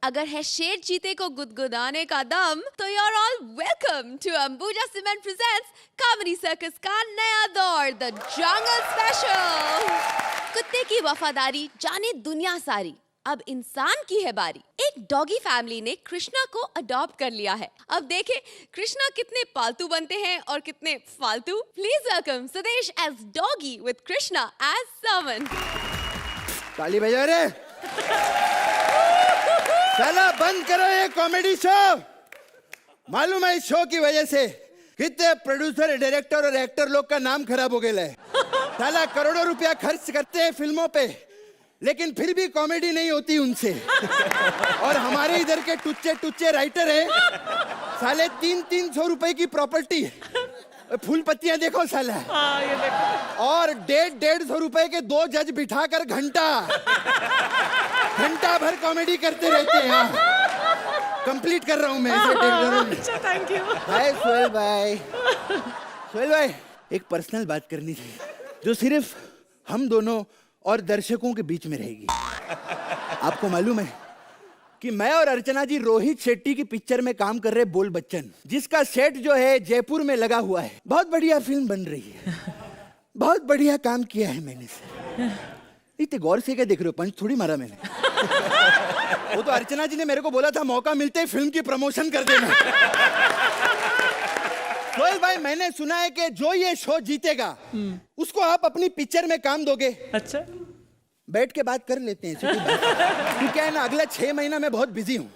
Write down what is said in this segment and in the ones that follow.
अगर है शेर चीते को गुदगुदाने का दम, तो you're all welcome to Ambuja Cement presents Comedy Circus का नया दौर, The Jungle Special। कुत्ते की वफादारी जाने दुनिया सारी, अब इंसान की है बारी। एक डॉगी फैमिली ने कृष्णा को अडॉप्ट कर लिया है। अब देखें कृष्णा कितने पालतू बनते हैं और कितने फालतू। Please welcome Sudesh as doggy with Krishna as समन। ताली बजा रे। चला बंद करो ये कॉमेडी शो। मालूम है इस शो की वजह से कितने प्रोड्यूसर, डायरेक्टर और एक्टर लोग का नाम खराब हो गया है। साला करोड़ों रुपया खर्च करते हैं फिल्मों पे, लेकिन फिर भी कॉमेडी नहीं होती उनसे। और हमारे इधर के टुच्चे टुच्चे राइटर हैं, साले 300 रुपए की प्रॉपर्टी, फूल पत्तियां देखो साला। ये देखो। और 150 रुपए के 2 जज बिठाकर घंटा भर कॉमेडी करते रहते हैं। कंप्लीट कर रहा हूं मैं इसे। अच्छा, थैंक यू। हाय सोहेल भाई। सोहेल भाई, एक पर्सनल बात करनी थी जो सिर्फ हम दोनों और दर्शकों के बीच में रहेगी। आपको मालूम है कि मैं और अर्चना जी रोहित शेट्टी की पिक्चर में काम कर रहे बोल बच्चन, जिसका सेट जो है जयपुर में लगा हुआ है। बहुत बढ़िया फिल्म बन रही है, बहुत बढ़िया काम किया है मैंने से। इतने गौर से क्या देख रहे हो, पंच थोड़ी मारा मैंने। वो तो अर्चना जी ने मेरे को बोला था मौका मिलते ही फिल्म की प्रमोशन कर देना। सोहेल भाई, मैंने सुना है कि जो ये शो जीतेगा उसको आप अपनी पिक्चर में काम दोगे। अच्छा, बैठ के बात कर लेते हैं। क्योंकि है ना, अगला 6 महीना मैं बहुत बिजी हूँ।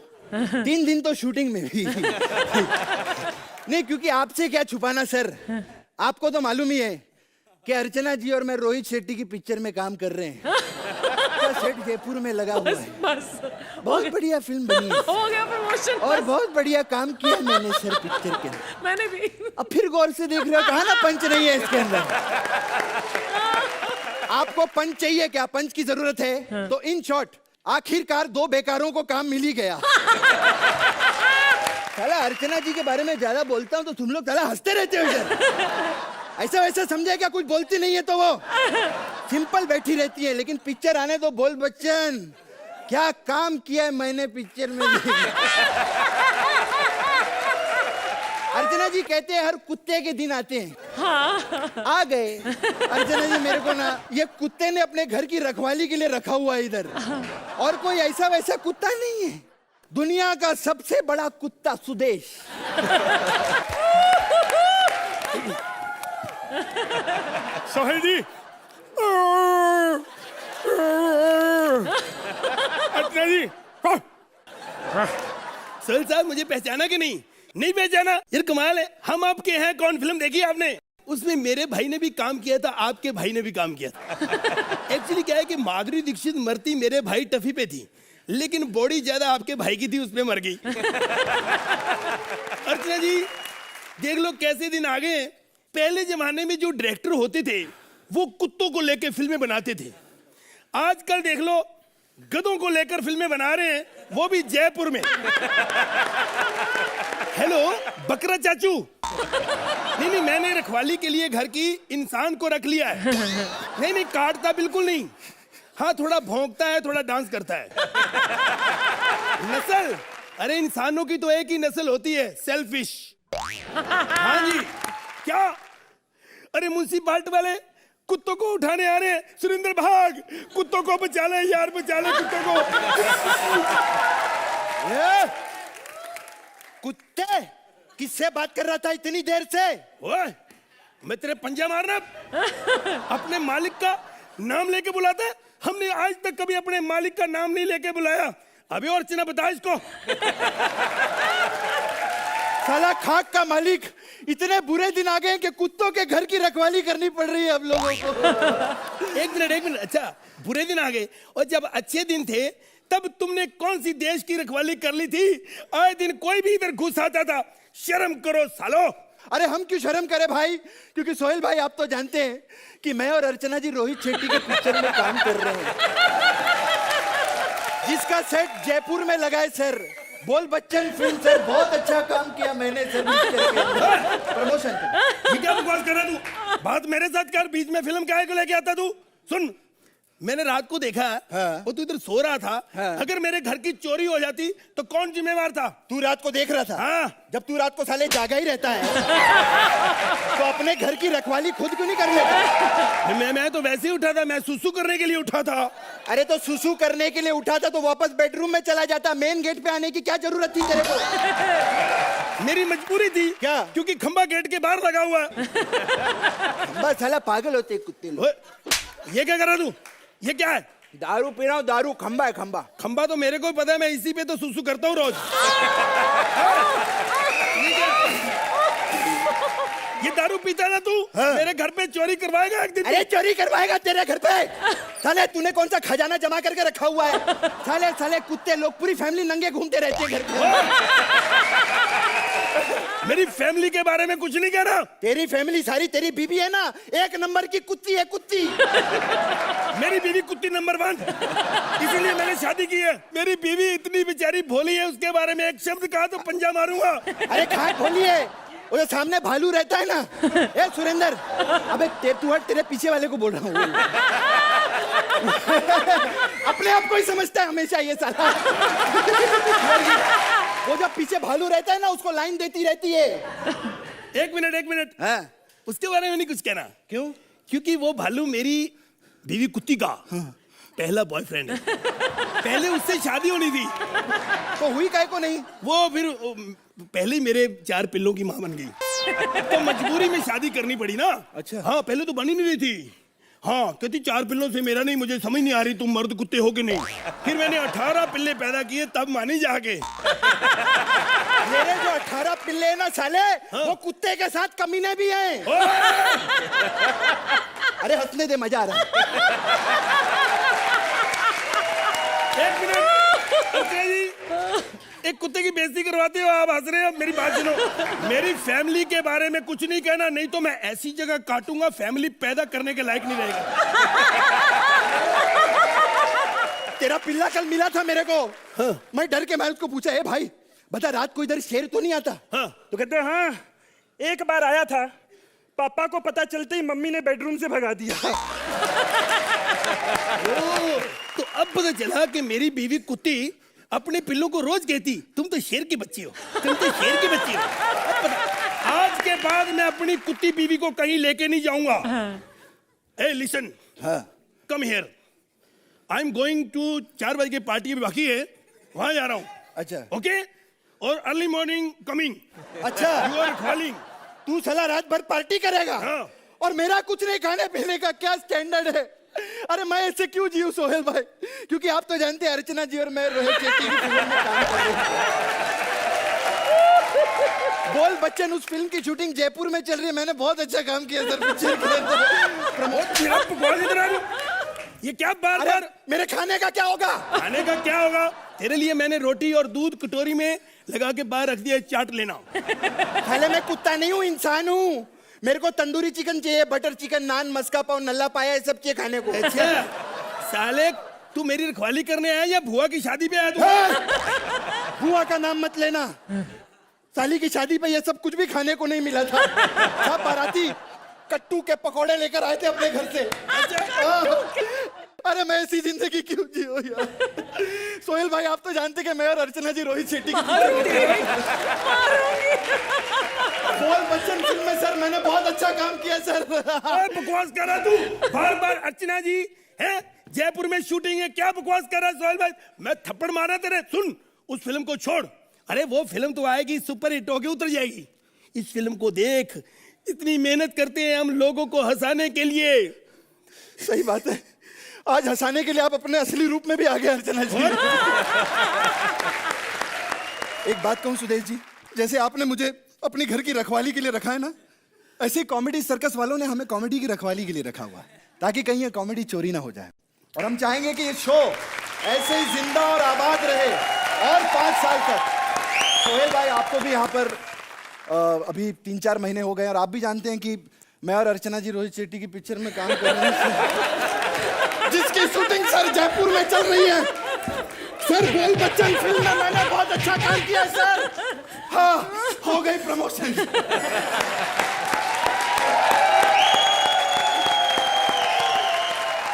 3 दिन तो शूटिंग में भी। नहीं, क्योंकि आपसे क्या छुपाना सर, आपको तो मालूम ही है कि अर्चना जी और मैं रोहित शेट्टी की पिक्चर में काम कर रहे हैं। सेट जयपुर में लगा हुआ है। बस बहुत बढ़िया फिल्म बनी है। हो गया प्रमोशन। और बहुत बढ़िया काम किया मैंने सर पिक्चर के अंदर। मैंने भी। अब फिर गौर से देख रहे हो, कहा ना पंच नहीं है इसके अंदर। आपको पंच चाहिए क्या? पंच की जरूरत है? हाँ। तो इन शॉर्ट आखिरकार 2 बेकारों को काम मिल ही गया। साला अर्चना जी के बारे में ज्यादा बोलता हूँ तो तुम लोग साला हंसते रहते हो इधर। ऐसा वैसा समझे क्या? कुछ बोलती नहीं है तो वो सिंपल बैठी रहती है। लेकिन पिक्चर आने दो। बोल बच्चन, क्या काम किया है मैंने पिक्चर में। अर्चना जी कहते हैं हर कुत्ते के दिन आते हैं। हाँ। आ गए। अर्चना जी, मेरे को ना ये कुत्ते ने अपने घर की रखवाली के लिए रखा हुआ है इधर। और कोई ऐसा वैसा कुत्ता नहीं है, दुनिया का सबसे बड़ा कुत्ता सुदेश। सोहेल जी, अर्चना जी। सोहेल साहब, मुझे पहचाना कि नहीं? नहीं पहचाना? यार कमाल है। हम आपके हैं कौन फिल्म देखी आपने? उसमें मेरे भाई ने भी काम किया था, आपके भाई ने भी काम किया था। एक्चुअली क्या है कि माधुरी दीक्षित मरती मेरे भाई टफी पे थी, लेकिन बॉडी ज्यादा आपके भाई की थी, उसमें मर गई। अर्चना जी, देख लो कैसे दिन आ गए। पहले जमाने में जो डायरेक्टर होते थे वो कुत्तों को लेकर फिल्में बनाते थे। आजकल देख लो गधों को लेकर फिल्में बना रहे हैं, वो भी जयपुर में। हेलो बकरा चाचू। नहीं, मैंने रखवाली के लिए घर की इंसान को रख लिया है। नहीं, काटता बिल्कुल नहीं। हाँ, थोड़ा भौंकता है, थोड़ा डांस करता है। नस्ल, अरे इंसानों की तो एक ही नस्ल होती है, सेल्फिश। हाँ जी। क्या? अरे म्युनिसिपालिटी वाले कुत्तों को उठाने आ रहे हैं। सुरेंद्र भाग, कुत्तों को बचा ले यार, बचा ले कुत्तों को। कुत्ते किससे बात कर रहा था इतनी देर से? ओए, मैं तेरे पंजा मारना। अपने मालिक का नाम लेके बुलाता है? हमने आज तक कभी अपने मालिक का नाम नहीं लेके बुलाया। अभी और चिन्ह बता इसको। साला खाक का मालिक, इतने बुरे दिन आ गए कि कुत्तों के घर की रखवाली करनी पड़ रही है अब लोगों को। एक मिनट। अच्छा, बुरे दिन आ गए, और जब अच्छे दिन थे तब तुमने कौन सी देश की रखवाली कर ली थी? आए दिन कोई भी इधर घुस आता था। शर्म करो सालो। अरे हम क्यों शर्म करें भाई? क्योंकि सोहेल भाई, आप तो जानते हैं कि मैं और अर्चना जी रोहित शेट्टी के पिक्चर में काम कर रहे हैं, जिसका सेट जयपुर में लगा है सर। बोल बच्चन फिल्म सर, बहुत अच्छा काम किया मैंने सर प्रमोशन। क्या बकवास कर रहा तू? बात मेरे साथ कर, बीच में फिल्म काहे को लेके आता तू? सुन, मैंने रात को देखा हाँ। वो तो इधर सो रहा था। हाँ। अगर मेरे घर की चोरी हो जाती तो कौन जिम्मेवार था? तू रात को देख रहा था? हाँ। जब तू रात को साले जागा ही रहता है तो अपने घर की रखवाली खुद क्यों नहीं कर लेता? मैं तो वैसे ही उठा था, मैं सुसु करने के लिए उठा था। अरे तो सुसु करने के लिए उठा था तो वापस बेडरूम में चला जाता, मेन गेट पे आने की क्या जरूरत थी तेरे को? मेरी मजबूरी थी। क्या? क्योंकि खंबा गेट के बाहर लगा हुआ है। बस साला पागल होते कुत्ते लोग। ओए, ये क्या कर रहा तू? ये क्या है? दारू पी रहा हूँ, दारू। खंबा है खंबा। खंबा तो मेरे को ही पता है, मैं इसी पे तो सुसु करता हूँ रोज। ये दारू पीता ना तू? हाँ। मेरे घर पे चोरी करवाएगा एक दिन? अरे चोरी करवाएगा तेरे घर पे? साले तूने कौन सा खजाना जमा करके रखा हुआ है? साले साले कुत्ते लोग पूरी फैमिली नंगे घूमते रहते हैं घर पे। मेरी फैमिली के बारे में कुछ नहीं कह रहा। तेरी फैमिली सारी, तेरी बीबी है ना, एक नंबर की कुत्ती है, कुत्ती। मेरी बीवी कुत्ती नंबर 1, इसीलिए मैंने शादी की है। मेरी बीवी इतनी बेचारी भोली है, उसके बारे में एक शब्द कहा तो पंजा मारूंगा। अरे कहाँ भोली है? वो जो सामने भालू रहता है ना। ए सुरेंद्र, अबे तू हट, तेरे पीछे वाले को बोल रहा हूँ। अपने आप को ही समझता है हमेशा ये साला। वो जब पीछे भालू रहता है ना, उसको लाइन देती रहती है। एक मिनट। हाँ। उसके बारे में नहीं कुछ कहना। क्यों? क्योंकि वो भालू मेरी बीवी कुत्ती का पहला बॉयफ्रेंड है। पहले उससे शादी होनी थी। तो हुई काहे को नहीं? वो फिर पहले ही मेरे 4 पिल्लों की माँ बन गई। तो मजबूरी में शादी करनी पड़ी ना। अच्छा। हाँ, पहले तो बनी नहीं रही थी। हाँ, कहती 4 पिल्लों से मेरा नहीं, मुझे समझ नहीं आ रही तुम मर्द कुत्ते हो कि नहीं। फिर मैंने 18 पिल्ले पैदा किए, तब मानी जाके। मेरे जो 18 पिल्ले हैं ना साले, वो कुत्ते के साथ कमीने भी हैं। अरे हंसने दे, मजा आ रहा है। एक मिनट अर्चना जी, एक कुत्ते की बेइज्जती करवाते हो, आप हंस रहे हो। मेरी बात सुनो, मेरी फैमिली के बारे में कुछ नहीं कहना, नहीं तो मैं ऐसी जगह काटूंगा फैमिली पैदा करने के लायक नहीं रहेगा। तेरा पिल्ला कल मिला था मेरे को। हाँ। मैं डर के मैं उसको पूछा, ए भाई बता रात को इधर शेर तो नहीं आता? हाँ। तो कहते हैं हाँ, एक बार आया था, पापा को पता चलते ही मम्मी ने बेडरूम से भगा दिया। तो अब पता चला कि मेरी बीवी कुत्ती अपने पिल्लों को रोज कहती तुम तो शेर की बच्ची हो, तुम तो शेर की बच्ची हो। अब पता, आज के बाद मैं अपनी कुत्ती बीवी को कहीं लेके नहीं जाऊंगा। ए listen, come here, I am going to 4 बजे की पार्टी में बाकी है, वहां जा रहा हूँ। अच्छा। ओके, और अर्ली मॉर्निंग कमिंग। अच्छा, यू आर कॉलिंग। तू साला रात भर पार्टी करेगा? हाँ। और मेरा कुछ नहीं खाने पीने का क्या स्टैंडर्ड है? अरे मैं ऐसे क्यों जीऊं सोहेल भाई? क्योंकि आप तो जानते हैं अर्चना जी और मैं रोहित शेट्टी की फिल्म में काम कर रहे हैं। बोल बच्चन, उस फिल्म की शूटिंग जयपुर में चल रही है। मैंने बहुत अच्छा काम किया सर पिक्चर के अंदर। ये क्या बार मेरे खाने का क्या होगा? खाने का क्या होगा? तेरे लिए मैंने रोटी और दूध कटोरी में लगा के बाहर रख दिया, चाट लेना। पहले मैं कुत्ता नहीं हूँ, इंसान हूँ। मेरे को तंदूरी चिकन चाहिए, बटर चिकन, नान, मस्का पाव, नल्ला पाया, ये सब चाहिए खाने को। अच्छा साले, तू मेरी रखवाली करने आया या भुआ की शादी पे आया तू? भुआ का नाम मत लेना। साली की शादी पे ये सब कुछ भी खाने को नहीं मिला था। सब बाराती कट्टू के पकोड़े लेकर आए थे अपने घर से। अरे मैं ऐसी जिंदगी क्यों जियो यार? सोहेल भाई, आप तो जानते कि मैं और अर्चना जी रोहित शेट्टी की बोल बच्चन फिल्म में सर मैंने बहुत अच्छा काम किया सर। बकवास कर रहा तू बार अर्चना जी है, जयपुर में शूटिंग है, क्या बकवास कर रहा है सोहेल भाई? मैं थप्पड़ मारा तेरे। सुन, उस फिल्म को छोड़। अरे वो फिल्म तो आएगी, सुपर हिट होगी, उतर जाएगी। इस फिल्म को देख, इतनी मेहनत करते हैं हम लोगों को हंसाने के लिए। सही बात है, आज हंसाने के लिए आप अपने असली रूप में भी आ गए अर्चना जी। एक बात कहूं सुदेश जी, जैसे आपने मुझे अपनी घर की रखवाली के लिए रखा है ना, ऐसे कॉमेडी सर्कस वालों ने हमें कॉमेडी की रखवाली के लिए रखा हुआ है, ताकि कहीं ये कॉमेडी चोरी ना हो जाए। और हम चाहेंगे कि ये शो ऐसे ही जिंदा और आबाद रहे और 5 साल तक। सोहेल भाई, आपको भी यहाँ पर अभी 3-4 महीने हो गए और आप भी जानते हैं कि मैं और अर्चना जी रोहित शेट्टी की पिक्चर में काम कर रहे हैं, जिसकी शूटिंग सर जयपुर में चल रही है। सर बोल बच्चन फिल्म में मैंने बहुत अच्छा काम किया सर। हाँ, हो गई प्रमोशन।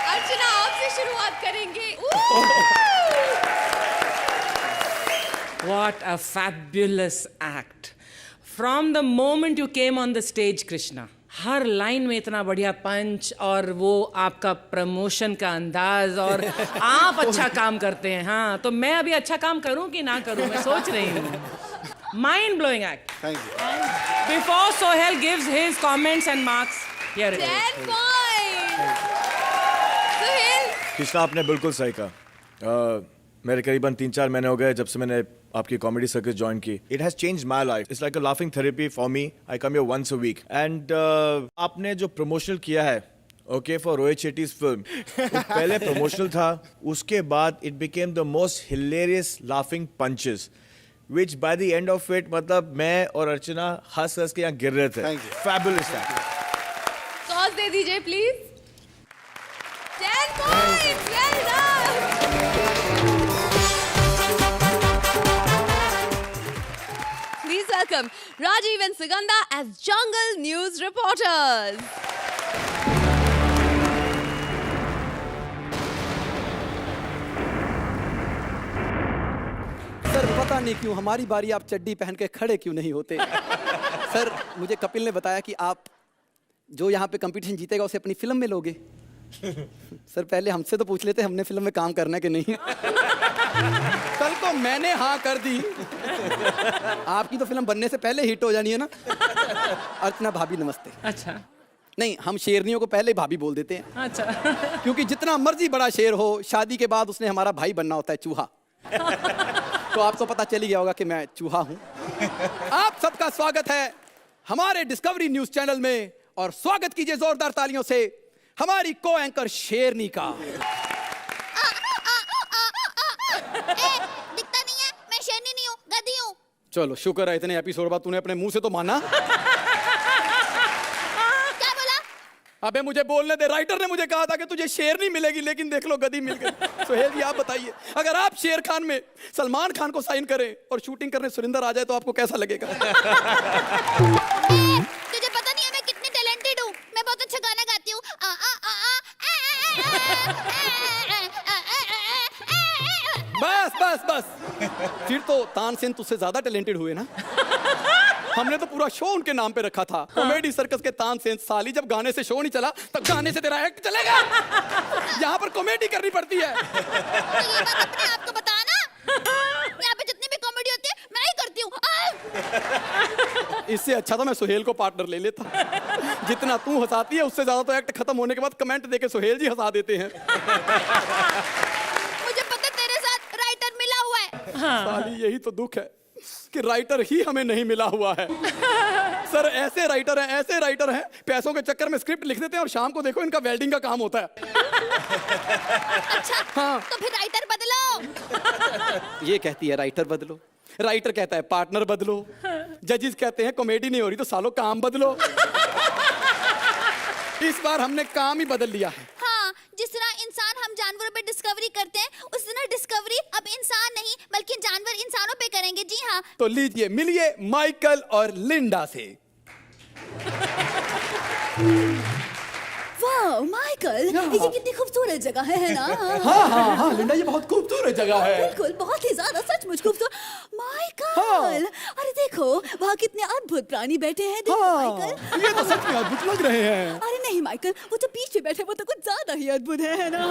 अर्चना, आपसे What a fabulous act. From the moment you came on the stage, Krishna, her line में इतना बढ़िया पंच और वो आपका प्रमोशन का अंदाज और आप अच्छा काम करते हैं. हाँ, तो मैं अभी अच्छा काम करूं कि ना करूं, मैं सोच रही हूँ. Mind blowing act. Thank you. Before Sohail gives his comments and marks, here it is. 10 points. Sohail. Krishna, आपने बिल्कुल सही कहा. मेरे करीबन 3-4 महीने हो गए जब से मैंने आपकी कॉमेडी सर्कस ज्वाइन की. It has changed my life. It's like a laughing therapy for me. I come here once a week. And आपने जो प्रमोशनल किया है, okay, for Rohit Shetty's film, पहले प्रमोशनल था, उसके बाद it became the most hilarious laughing punches, which by the end of it, मतलब मैं और अर्चना हंस हंस के यहाँ गिर रहे थे. Thank you. Fabulous act. Toss दे दीजिए please. 10 points. Well done. Please welcome Rajiv and Sugandha as Jungle News reporters. Sir पता नहीं क्यों हमारी बारी आप चड्डी पहन के खड़े क्यों नहीं होते. सर मुझे कपिल ने बताया कि आप जो यहाँ पे कंपटीशन जीतेगा उसे अपनी फिल्म में लोगे. सर पहले हमसे तो पूछ लेते, हमने फिल्म में काम करना है कि नहीं. कल को मैंने हाँ कर दी, आपकी तो फिल्म बनने से पहले हिट हो जानी है ना. अर्चना भाभी नमस्ते. अच्छा. नहीं, हम शेरनियों को पहले भाभी बोल देते हैं, अच्छा. क्योंकि जितना मर्जी बड़ा शेर हो, शादी के बाद उसने हमारा भाई बनना होता है चूहा. तो आपको पता चल ही गया होगा कि मैं चूहा हूं. आप सबका स्वागत है हमारे डिस्कवरी न्यूज चैनल में, और स्वागत कीजिए जोरदार तालियों से हमारी को एंकर शेरनी का. दिखता नहीं है, मैं शेरनी नहीं हूँ, गधी हूँ. चलो शुक्र है इतने एपिसोड बाद तूने अपने मुंह से तो माना. क्या बोला? अबे मुझे बोलने दे. राइटर ने मुझे कहा था कि तुझे शेरनी मिलेगी, लेकिन देख लो गधी मिल गई. सोहेल जी आप बताइए, अगर आप शेर खान में सलमान खान को साइन करें और शूटिंग करने सुरिंदर आ जाए तो आपको कैसा लगेगा? तुझे पता नहीं है मैं कितनी टैलेंटेड हूँ. मैं बहुत अच्छा गाना गाती हूँ. बस बस बस. फिर तो तानसेन तुझसे ज्यादा टैलेंटेड हुए ना. हमने तो पूरा शो उनके नाम पे रखा था, कॉमेडी सर्कस के तानसेन. साली जब गाने से शो नहीं चला तब गाने से तेरा एक्ट चलेगा. यहाँ पर कॉमेडी करनी पड़ती है. तो ये बात अपने आप को बता ना. यहाँ पे जितनी भी कॉमेडी होती है मैं ही करती हूँ. इससे अच्छा तो मैं सोहेल को पार्टनर ले लेता. जितना तू हंसाती है उससे ज्यादा तो एक्ट खत्म होने के बाद कमेंट देके सोहेल जी हंसा देते हैं. मुझे पता है तेरे साथ राइटर मिला हुआ है. साली यही तो दुख है कि राइटर ही हमें नहीं मिला हुआ है. सर ऐसे राइटर हैं पैसों के चक्कर में स्क्रिप्ट लिख देते हैं और शाम को देखो इनका वेल्डिंग का काम होता है. अच्छा. हाँ. तो फिर राइटर बदलो. ये कहती है राइटर बदलो, राइटर कहता है पार्टनर बदलो, जजेस कहते हैं कॉमेडी नहीं हो रही तो सालों काम बदलो. इस बार हमने काम ही बदल लिया है. हाँ, जिस तरह इंसान हम जानवरों पे डिस्कवरी करते हैं, उस तरह डिस्कवरी अब इंसान नहीं बल्कि जानवर इंसानों पे करेंगे. जी हाँ. तो लीजिए मिलिए माइकल और लिंडा से. वाह माइकल, ये कितनी खूबसूरत जगह है ना. हाँ हाँ हाँ लिंडा, ये बहुत खूबसूरत जगह है. बिल्कुल, बहुत ही ज्यादा, सचमुच खूबसूरत. माइकल, हाँ. अरे देखो वहाँ कितने अद्भुत प्राणी बैठे हैं. देखो माइकल. हाँ, ये तो सच में अद्भुत लग रहे हैं. अरे नहीं माइकल, वो जो पीछे बैठे वो तो कुछ ज्यादा ही अद्भुत है ना.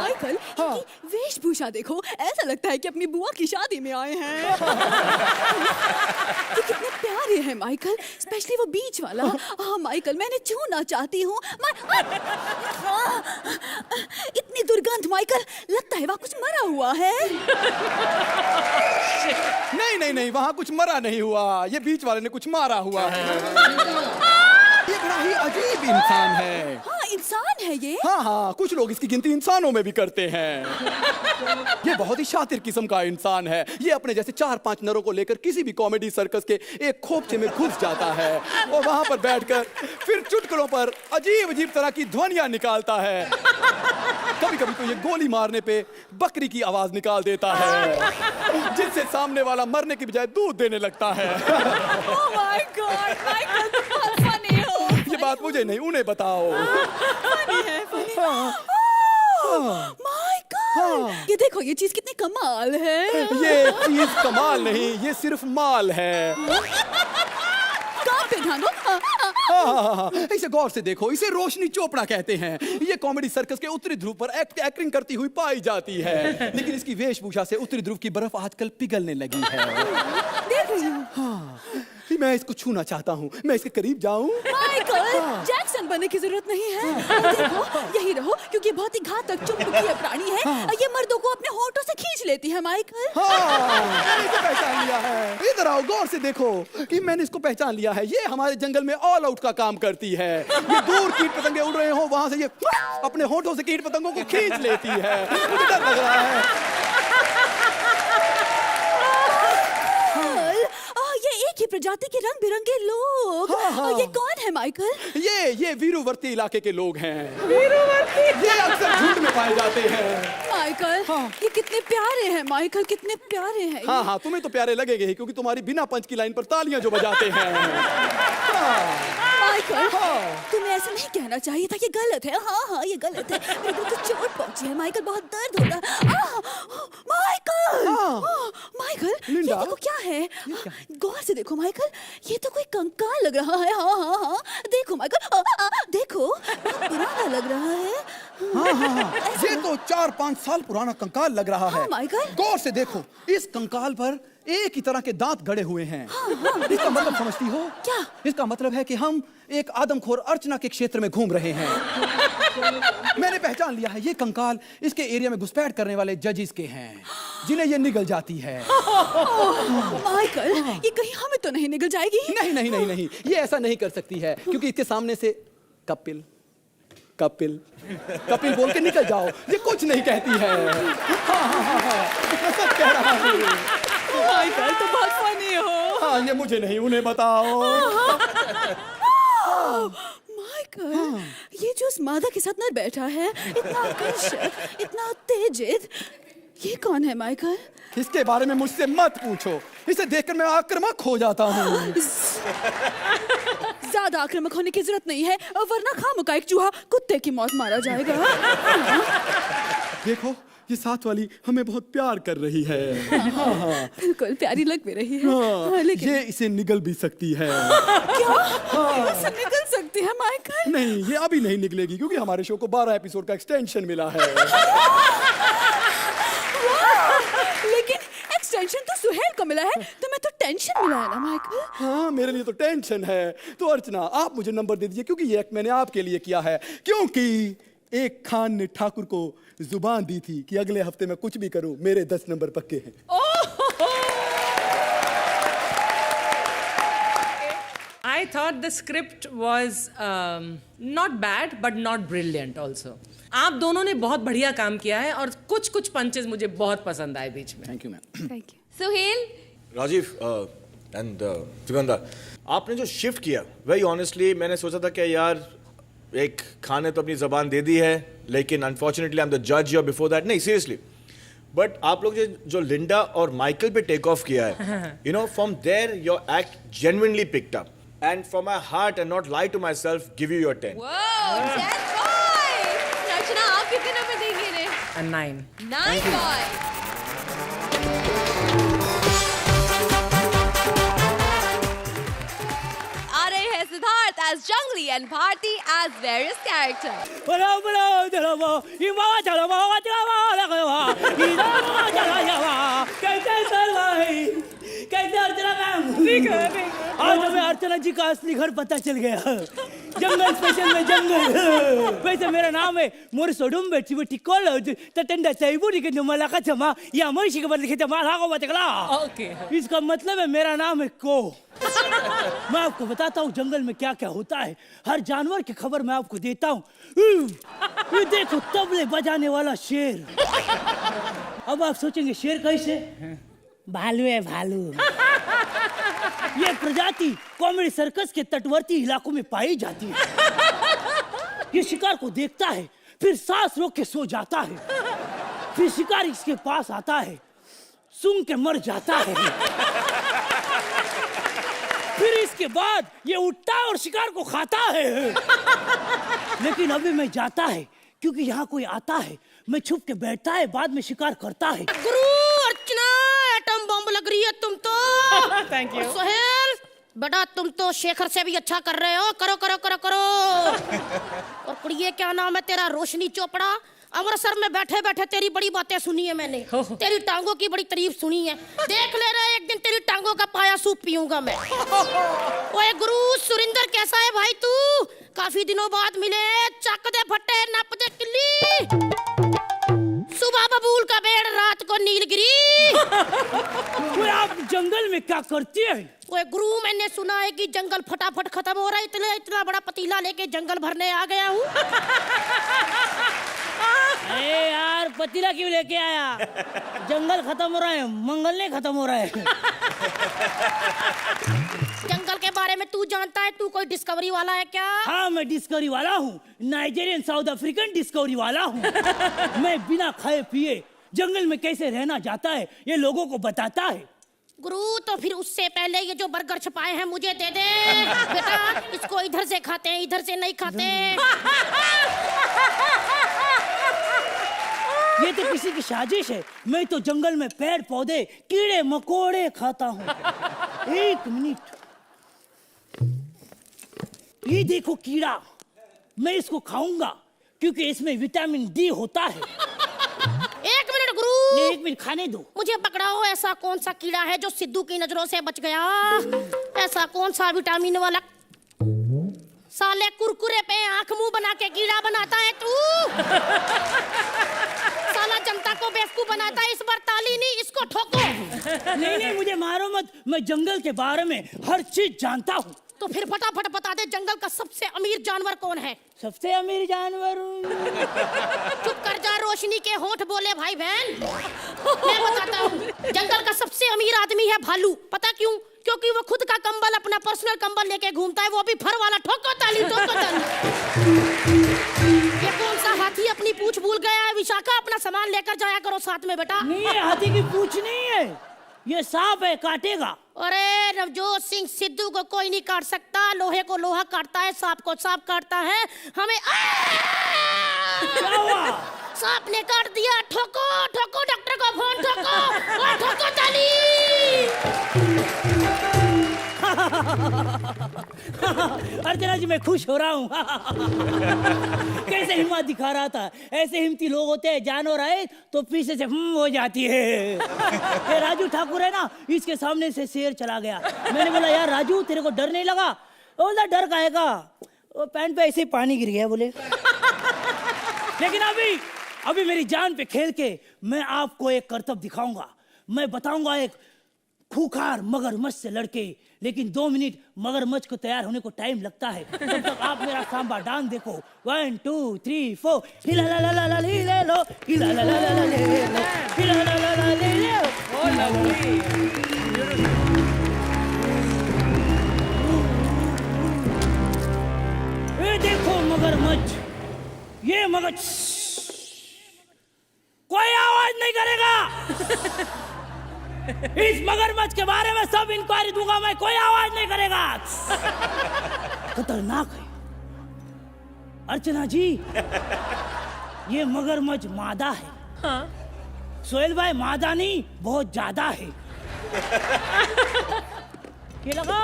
माइकल, इनकी वेशभूषा देखो, ऐसा लगता है कि अपनी बुआ की शादी में आए हैं. ये कितने प्यारे हैं माइकल, स्पेशली वो बीच वाला. हाँ माइकल, मैंने छूना चाहती हूँ. इतनी दुर्गंध माइकल, लगता है वहाँ कुछ मरा हुआ है. नहीं नहीं नहीं, वहाँ कुछ मरा नहीं हुआ, ये बीच वाले ने कुछ मारा हुआ है. ये बड़ा ही अजीब इंसान है. हाँ इंसान है ये. हाँ हाँ, कुछ लोग इसकी गिनती इंसानों में भी करते हैं. ये बहुत ही शातिर किस्म का इंसान है. ये अपने जैसे 4-5 नरों को लेकर किसी भी कॉमेडी सर्कस के एक खोपचे में घुस जाता है और वहां पर बैठकर फिर चुटकुलों पर अजीब अजीब तरह की ध्वनियां निकालता है. कभी कभी तो ये गोली मारने पे बकरी की आवाज निकाल देता है, जिससे सामने वाला मरने की बजाय दूध देने लगता है. Oh my God, माइकल तुम बहुत funny हो. ये बात मुझे नहीं, उन्हें बताओ. Funny है, funny. माइकल, ये देखो ये चीज कितनी कमाल है। ये चीज कमाल नहीं, ये सिर्फ माल है। कहाँ पे ध्यान दो। इसे गौर से देखो, इसे रोशनी चोपड़ा कहते हैं। ये कॉमेडी सर्कस के उत्तरी ध्रुव पर एक्टिंग करती हुई पाई जाती है, लेकिन इसकी वेशभूषा से उत्तरी ध्रुव की बर्फ आजकल पिघलने लगी है। देख रही हूँ। हाँ, मैं इसको छूना चाहता हूँ, मैं इसके करीब जाऊं। माइकल, जैक्सन बनने की जरूरत नहीं है। देखो यही रहो, क्योंकि बहुत ही घातक चुंबकीय प्राणी है। ये मर्दों को अपने होठों से खींच लेती है माइकल। हाँ, मैंने इसे पहचान लिया है। इधर आओ, गौर से देखो कि मैंने इसको पहचान लिया है। ये हमारे जंगल में ऑल आउट का काम करती है। ये दूर कीट पतंगे उड़ रहे हो, वहां से ये अपने होठों से कीट पतंगों को खींच लेती है। मुझे डर लग रहा है। ये एक ही प्रजाति के रंग बिरंगे लोग। ये कौन है माइकल? ये वीरूवर्ती इलाके के लोग हैं। वीरूवर्ती, ये अक्सर झुंड में पाए जाते हैं। माइकल, ये कितने प्यारे हैं माइकल, कितने प्यारे हैं। हाँ, तुम्हें तो प्यारे लगेंगे ही, क्योंकि तुम्हारी बिना पंच की लाइन पर तालियां जो बजाते हैं। माइकल, तुम्हें ऐसा नहीं कहना चाहिए था, ये गलत है। हाँ, ये गलत है। मेरे दिल को चोट पहुंची है माइकल, बहुत दर्द हो रहा है। माइकल, ये देखो क्या है। गौर से देखो माइकल, ये तो कोई कंकाल लग रहा है। हाँ, देखो माइकल, देखो पुराना लग रहा है। हाँ, ये तो 4-5 साल पुराना कंकाल लग रहा है। माइकल, गौर से देखो, इस कंकाल पर एक ही तरह के दांत गड़े हुए हैं। इसका मतलब समझती हो क्या? इसका मतलब है कि हम एक आदमखोर अर्चना के क्षेत्र में घूम रहे हैं। मैंने पहचान लिया है, ये कंकाल इसके एरिया में घुसपैठ करने वाले जजेस के हैं, जिन्हें ये निगल जाती है। माइकल, ये कहीं हमें तो नहीं निगल जाएगी? नहीं, ये ऐसा नहीं कर सकती है, क्योंकि इसके सामने से कपिल बोल के निकल जाओ, ये कुछ नहीं कहती है। मैं सच कह रहा हूँ। माइकल, तो बहुत फनी हो। हाँ, ये मुझे नहीं, उन्हें बताओ। माइकल, ये जो उस मादा के साथ नर बैठा है, इतना आकर्षक, इतना उत्तेजित, ये कौन है माइकल? इसके बारे में मुझसे मत पूछो, इसे देखकर मैं आक्रामक हो जाता हूँ। ज्यादा आक्रामक होने की जरूरत नहीं है, वरना खामखा एक चूहा कुत्ते की मौत मारा जाएगा। देखो, ये साथ वाली हमें बहुत प्यार कर रही है। बिल्कुल प्यारी लग भी रही है। लेकिन ये इसे निगल भी सकती है। क्या? इसे निगल सकती है माइकल? नहीं, ये अभी नहीं निकलेगी, क्योंकि हमारे शो को 12 एपिसोड का एक्सटेंशन मिला है। लेकिन एक्सटेंशन तो सुहेल को मिला है, तुम्हें तो टेंशन मिला है ना माइकल? हाँ, मेरे लिए तो टेंशन है। तो अर्चना, आप मुझे नंबर दे दीजिए, क्योंकि ये एक्ट मैंने आपके लिए किया है। क्योंकि एक खान ने ठाकुर को जुबान दी थी कि अगले हफ्ते मैं कुछ भी करूं, मेरे 10 नंबर पक्के हैं। I thought the script was not bad but not brilliant also. आप दोनों ने बहुत बढ़िया काम किया है और कुछ पंचेस मुझे बहुत पसंद आए बीच में। Thank you ma'am. Thank you. Suhail, Rajeev and Sugandha, आपने जो शिफ्ट किया, वेरी ऑनेस्टली मैंने सोचा था कि यार एक खान ने तो अपनी जबान दे दी है, लेकिन अनफॉर्चुनेटली आई एम द जज और बिफोर दैट नहीं, सीरियसली। बट आप लोग जो लिंडा और माइकल पे टेक ऑफ किया है, you know, from there your act genuinely picked up, and from my heart and not lie to myself give you your 10। wow, 10 points. Rachna, आप कितने नंबर देंगे इन्हें? A 9. 9 points. आ रहे हैं Siddharth as Jungly and Bharti as various characters. आज हमें अर्चना जी का असली घर पता चल गया। जंगल स्पेशल में जंगल। वैसे मेरा नाम है मोरसोडुम बेटी टिकोल तटंडा सैबुरी के नुमला का चमा या मोशी के बदले के माला को बतला। ओके। इसका मतलब है मेरा नाम है को। मैं आपको बताता हूँ जंगल में क्या क्या होता है, हर जानवर की खबर मैं आपको देता हूँ। ये देखो तबले बजाने वाला शेर। अब आप सोचेंगे शेर कैसे? भालू है भालू। ये प्रजाति कॉमेडी सर्कस के तटवर्ती इलाकों में पाई जाती है। ये शिकार को देखता है, फिर सांस रोक के सो जाता है, फिर शिकार इसके पास आता है, सूंघ के मर जाता है, फिर इसके बाद ये उठता है और शिकार को खाता है। लेकिन अभी मैं जाता है, क्योंकि यहाँ कोई आता है, मैं छुप के बैठता है, बाद में शिकार करता है। गुरु अर्चना, एटम बम लग रही है तुम तो। Thank you. सोहेल बेटा, तुम तो शेखर से भी अच्छा कर रहे हो। करो करो करो करो। और कुड़िए क्या नाम है तेरा? रोशनी चोपड़ा। अमृतसर में बैठे बैठे तेरी बड़ी बातें सुनी है मैंने। तेरी टांगों की बड़ी तारीफ सुनी है। देख ले रहा, एक दिन तेरी टांगों का पाया सूप पीऊंगा मैं। ओए गुरु सुरिंदर, कैसा है भाई तू? काफी दिनों बाद मिले। चक दे फट्टे, नप दे किल्ली। सुबह बबूल का बेड़, रात को नीलगिरी। वो आप जंगल में क्या करती है? ओए गुरु, मैंने सुना है कि जंगल फटाफट खत्म हो रहा है, इसलिए इतना बड़ा पतीला लेके जंगल भरने आ गया हूँ। अरे यार, पतीला क्यों लेके आया? जंगल खत्म हो रहा है, मंगल नहीं खत्म हो रहा है। जंगल के बारे में तू जानता है? तू कोई डिस्कवरी वाला है क्या? हाँ, मैं डिस्कवरी वाला हूँ, नाइजीरियन साउथ अफ्रीकन डिस्कवरी वाला हूँ। मैं बिना खाए पिए जंगल में कैसे रहना जाता है ये लोगों को बताता है। गुरु, तो फिर उससे पहले ये जो बर्गर छपाए हैं मुझे दे दे। बेटा, इसको इधर से खाते हैं, इधर से नहीं खाते। ये तो किसी की साजिश है। मैं तो जंगल में पेड़ पौधे कीड़े मकोड़े खाता हूँ। एक मिनट, ये देखो कीड़ा, मैं इसको खाऊंगा क्योंकि इसमें विटामिन डी होता है। एक मिनट गुरु, नहीं, एक मिनट खाने दो। मुझे पकड़ाओ, ऐसा कौन सा कीड़ा है जो सिद्धू की नजरों से बच गया? ऐसा कौन सा विटामिन वाला? साले कुरकुरे पे आंख मुंह बना के कीड़ा बनाता है तू। साला जनता को बेवकूफ बनाता है। इस बार ताली नहीं, इसको ठोको। नहीं, मुझे मारो मत, मैं जंगल के बारे में हर चीज जानता हूँ। तो फिर फटाफट बता दे, जंगल का सबसे अमीर जानवर कौन है? सबसे अमीर जानवर? चुप कर जा, रोशनी के होंठ बोले भाई बहन। मैं बताता हूँ, जंगल का सबसे अमीर आदमी है भालू। पता क्यों? क्योंकि वो खुद का कंबल, अपना पर्सनल कंबल लेके घूमता है, वो भी फर वाला। ठोको ताली, ठोको ताली। ये कौन सा हाथी अपनी पूंछ भूल गया है? विशाखा, अपना सामान लेकर जाया करो साथ में बेटा। नहीं, हाथी की पूंछ नहीं है, ये सांप है, काटेगा। अरे नवजोत सिंह सिद्धू को कोई नहीं काट सकता। लोहे को लोहा काटता है, सांप को सांप काटता है। हमें क्या हुआ? सांप ने काट दिया। ठोको ठोको, डॉक्टर को फोन ठोको। और ठोको ताली। अर्चना जी, मैं खुश हो रहा हूँ। कैसे हिम्मत दिखा रहा था। ऐसे हिम्मती लोग होते हैं, जानवर आए तो पीछे से हो जाती है। ये राजू ठाकुर है ना, इसके सामने से शेर चला गया। मैंने बोला, यार राजू, तेरे को डर नहीं लगा? बोला, डर काहेगा, वो पैंट पे ऐसे पानी गिर गया बोले। लेकिन अभी मेरी जान पे खेल के मैं आपको एक करतब दिखाऊंगा। मैं बताऊंगा एक खूंखार मगरमच्छ से लड़के, लेकिन 2 मिनट मगरमच्छ को तैयार होने को टाइम लगता है। तब तक आप मेरा सांबा डांस देखो। 1 2 3 4। हिला ला ला ला ला ले लो, हिला ला ला ला ला ले लो, हिला ला ला ला ले लो। Oh, lovely. ये देखो मगरमच्छ, ये मगरमच्छ कोई आवाज नहीं करेगा। इस मगरमच्छ के बारे में सब इंक्वायरी दूंगा मैं, कोई आवाज नहीं करेगा। खतरनाक है अर्चना जी, ये मगरमच्छ मादा है। हाँ? सोहेल भाई, मादा नहीं, बहुत ज्यादा है। ये लगा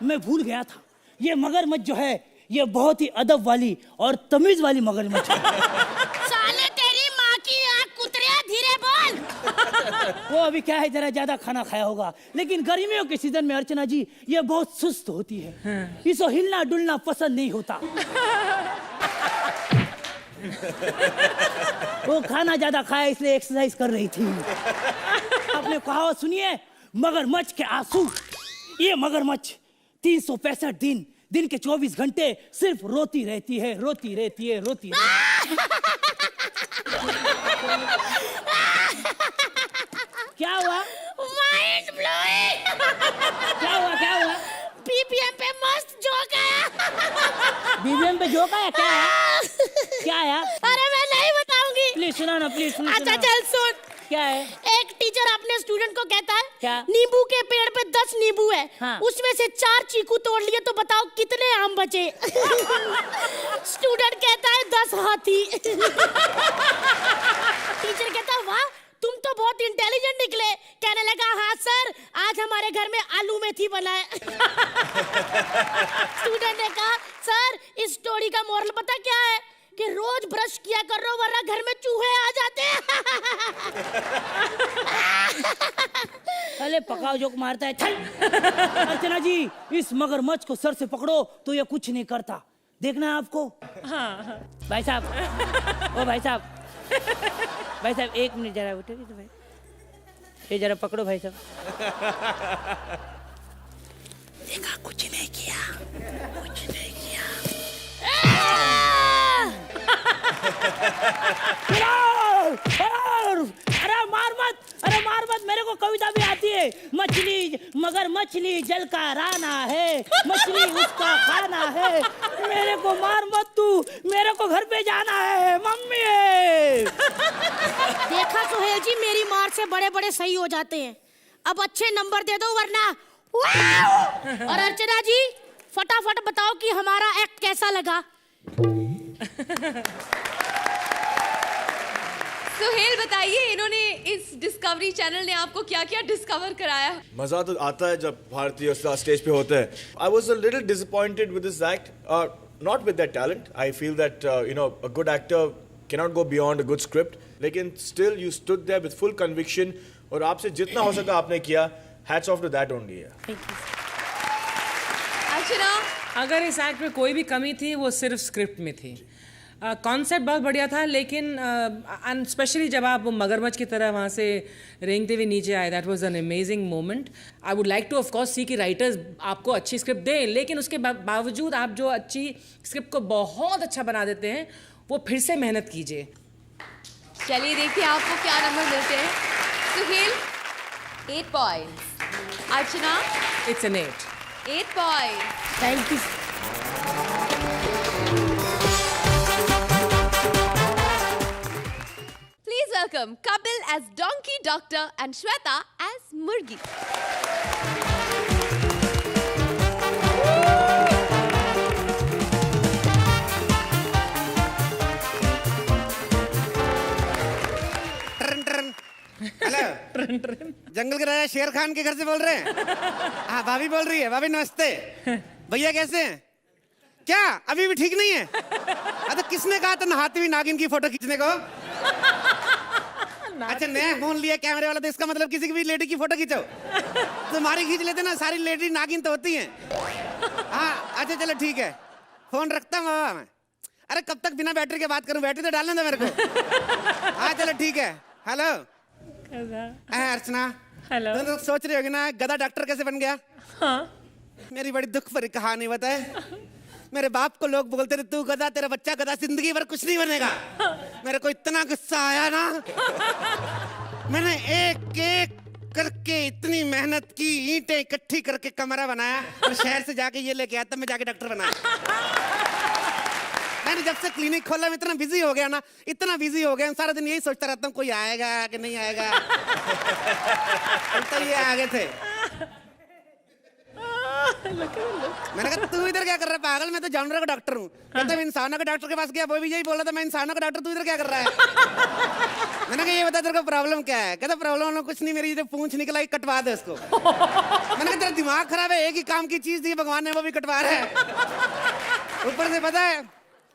मैं भूल गया था, ये मगरमच्छ जो है ये बहुत ही अदब वाली और तमीज वाली मगरमच्छ है। साले तेरी माँ की आँख कुतरिया, धीरे बोल। वो अभी क्या है, जरा ज्यादा खाना खाया होगा। लेकिन गर्मियों के सीजन में अर्चना जी ये बहुत सुस्त होती है। इसको हिलना डुलना पसंद नहीं होता। वो खाना ज्यादा खाया इसलिए एक्सरसाइज कर रही थी। आपने कहावत सुनी है, मगरमच्छ के आंसू। ये मगरमच्छ 365 दिन के 24 घंटे सिर्फ रोती रहती है, रोती रहती है, रोती रहती है। क्या हुआ? Mind blowing. क्या हुआ? क्या हुआ? बीबीएम पे मस्त जोक आया। बीबीएम पे जोक आया? क्या है? क्या है? अरे मैं नहीं बताऊंगी। प्लीज सुना ना, प्लीज सुना। अच्छा चल सुन। क्या है? एक टीचर अपने स्टूडेंट को कहता है क्या? नींबू के पेड़ पे 10 नींबू है, हाँ। उसमें से 4 चीकू तोड़ लिए तो बताओ कितने आम बचे? स्टूडेंट कहता है 10 हाथी। टीचर कहता है वाह तुम तो बहुत इंटेलिजेंट निकले। कहने लगा हाँ सर आज हमारे घर में आलू मेथी बना है। स्टूडेंट ने कहा सर इस स्टोरी का मोरल पता क्या है कि रोज ब्रश किया करो वरना घर में चूहे आ जाते हैं। अरे पकाओ जोक मारता है। अर्चना जी इस मगरमच्छ को सर से पकड़ो तो ये कुछ नहीं करता, देखना है आपको। हाँ भाई साहब, ओ भाई साहब, भाई साहब 1 मिनट जरा उठोगे तो भाई, ये जरा पकड़ो भाई साहब। देखा कुछ नहीं किया, कुछ नहीं किया। अरे मार मत, मेरे को कविता भी आती है। मछली मगर मछली जल का राना है, मछली उसका खाना है। मेरे को मार मत तू, मेरे को घर पे जाना है, मम्मी। देखा सुहेल जी मेरी मार से बड़े बड़े सही हो जाते हैं। अब अच्छे नंबर दे दो वरना। और अर्चना जी फटाफट बताओ कि हमारा एक्ट कैसा लगा। सुहेल बताइए इन्होंने इस डिस्कवरी चैनल ने आपको क्या क्या डिस्कवर कराया? मजा तो आता है जब भारतीय स्टेज पे होते हैं. I was a little disappointed with this act, not with their talent. I feel that a good actor cannot go beyond a good script. लेकिन still you stood there with full conviction और आपसे जितना हो सका आपने किया. Hats off to that only. अर्चना, अगर इस एक्ट में कोई भी कमी थी वो सिर्फ स्क्रिप्ट में थी. कॉन्सेप्ट बहुत बढ़िया था लेकिन स्पेशली जब आप मगरमच्छ की तरह वहाँ से रेंगते हुए नीचे आए, that was an amazing moment. I would like to of course see कि राइटर्स आपको अच्छी स्क्रिप्ट दें, लेकिन उसके बावजूद आप जो अच्छी स्क्रिप्ट को बहुत अच्छा बना देते हैं वो फिर से मेहनत कीजिए. चलिए देखते हैं आपको क्या नंबर मिलते हैं. Suhail 8 points, Archana it's an 8 points. Thank you. Please welcome Kapil as Donkey Doctor and Shweta as Murgi. Hello, जंगल के राजा शेर खान के घर से बोल रहे हैं? हाँ भाभी बोल रही है. भाभी नमस्ते. भैया कैसे हैं? क्या अभी भी ठीक नहीं है? तो किसने कहा था नहाती हुई नागिन की फोटो खींचने को? अच्छा नया फोन लिया कैमरे वाला, तो इसका मतलब किसी की भी लेडी की फोटो खींचो. तुम्हारी खींच लेते ना, सारी लेडी नागिन तो होती हैं. हाँ अच्छा चलो ठीक है, फोन रखता हूँ बाबा मैं. अरे कब तक बिना बैटरी के बात करूं, बैटरी तो डालने दो मेरे को. हाँ चलो ठीक है. हेलो अर्चना, हेलो. तुम लोग सोच रहे होगे ना गधा डॉक्टर कैसे बन गया. हाँ. मेरी बड़ी दुख भरी कहानी बताए. मेरे बाप को लोग बोलते थे तू गधा, तेरा बच्चा गधा, जिंदगी भर कुछ नहीं बनेगा. मेरे को इतना गुस्सा आया ना, मैंने एक एक करके इतनी मेहनत की, ईंटें इकट्ठी करके कमरा बनाया और शहर से जाके ये लेके आया, तब मैं जाके डॉक्टर बनाया. मैंने जब से क्लिनिक खोला मैं इतना बिजी हो गया ना, इतना बिजी हो गया, सारा दिन यही सोचता रहता हूँ कोई आएगा कि नहीं आएगा. तो ये आ गए थे. मैंने कहा तू इधर क्या कर रहा है पागल, मैं तो जानवरों का डॉक्टर हूँ. कहता मैं इंसानों के डॉक्टर के पास गया, वो भी यही बोला था मैं इंसानों का डॉक्टर, तू इधर क्या कर रहा है. मैंने कहा ये बता तेरे को प्रॉब्लम क्या है. कहता प्रॉब्लम कुछ नहीं, मेरी जो पूंछ निकला कटवा दे उसको. मैंने कहा तेरा दिमाग खराब है, एक ही काम की चीज दी भगवान ने वो भी कटवा रहा है. ऊपर से पता है